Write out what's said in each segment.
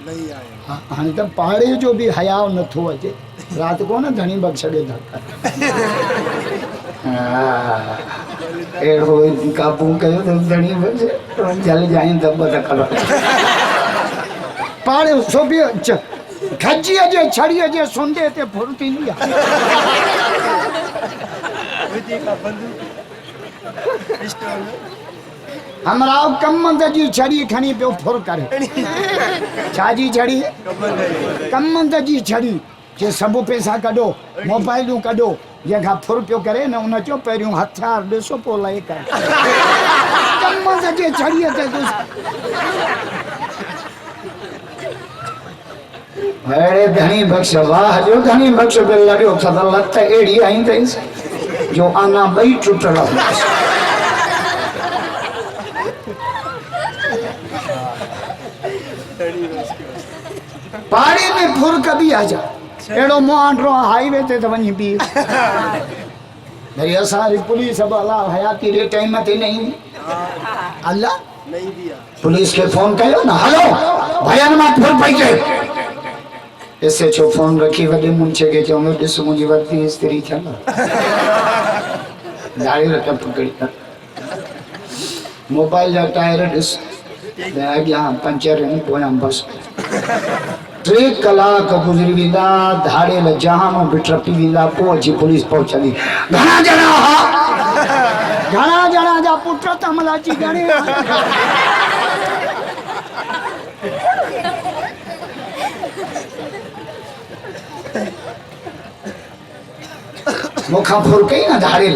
नहीं आयो हाँ तो पहाड़ी जो भी हयाव न थो अचे रात को न धनी बख्श दे धक्का एड़ो काबू कयो तो धनी बख्श जल जाए तब धक्का पाड़े सो भी खजी जे छड़ी जे सुंदे ते फुरती लिया विधि का बंदूक पिस्टल हमरा कमंद जी छड़ी खणी पियो फुर करे छाजी छड़ी कमंद जी छड़ी जे सब पैसा कढो मोबाइलूं कढो जंहिंखा फुर पियो करे न उन चयो पहिरियों हथियार ॾिसो पोइ लहे कर कमंद जे छड़ीअ ते अरे धनी बख्श वाह जो धनी बख्श पे लॻियो त लत अहिड़ी आई अथई जो आना ॿई टुटल पहाड़ी में फुर कभी आ जा एड़ो मोहांडो हाईवे ते तो वही भी मेरी असारी पुलिस वाला हयाती रे टाइम ते नहीं अल्लाह नहीं दिया पुलिस के फोन कयो ना हेलो भयन में फुर पई के ऐसे छो फोन रखी वडे मुंचे के चो दिस मुंजी वर्ती स्त्री छन गाड़ी रख पकड़ी मोबाइल जा टायर दिस अॻियां पंचर आहिनि पोयां बस 3 कलाक गुज़री वेंदा धाड़ेल जहान बि टपी वेंदा पोइ अची पुलिस पहुचंदी घणा ॼणा जा पुट तमल अची घणे मूंखां फुर कई न धाड़ेल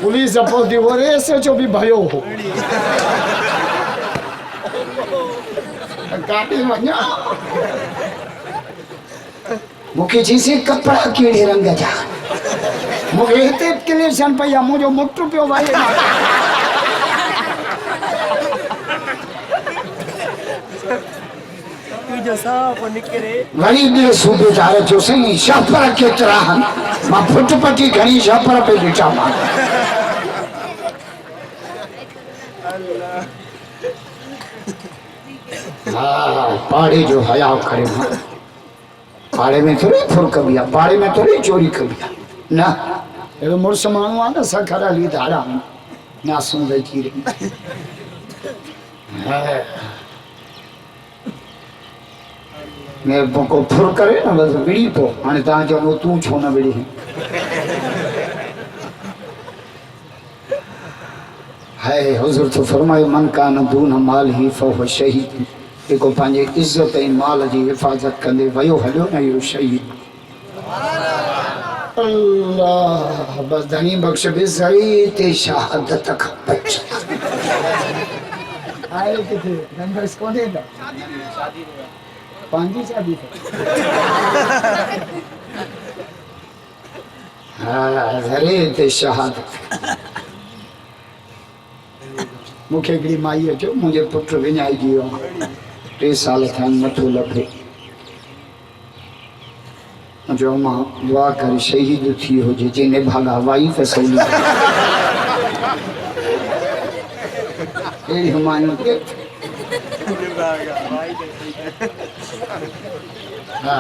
पुलिस पहुती वो ऐसे जो भी भयो हो काटी वञा मूंखे चईसीं कपिड़ा कहिड़े रंग जा मूंखे हिते क्लेशन पई आहे मुंहिंजो मुटु पियो वाहे तुझो साफ निकरे वरी ॿिए सूबेदार चयोसीं शापर केतिरा आहिनि मां फुट पटी घणी शापर पे ॾिठा मां हाँ पाड़े जो हयाव करे मां पाड़े में थोड़ी फुर कबी आहे पाड़े में थोड़ी चोरी कबी आहे न अहिड़ो मुड़ुसु माण्हू आहे न सखर हली धारा नासूं वेची रही मेरे को फुर करे न बस विड़ी पो हाणे तव्हां चवंदो तूं छो न विड़ी है हुज़ूर तो फरमायो मन कान दून माल ही फहुव शहीद जेको पंहिंजे इज़त ऐं माल जी हिफ़ाज़त कंदे वयो हलियो न इहो शहीद अल्लाह बस धनी बख्श बि सही ते शहादत खां बच आए किथे नंबर्स कोने था पंहिंजी शादी हाँ अरे ते शहादत मूंखे हिकिड़ी माईअ चयो मुंहिंजे पुटु विञाइजी वियो 3 साल थिया नथो लभे जो मां दुआ कर शहीद थी हुजे जिने भागा वाई त सवली अहिड़ी हुमायूं के हा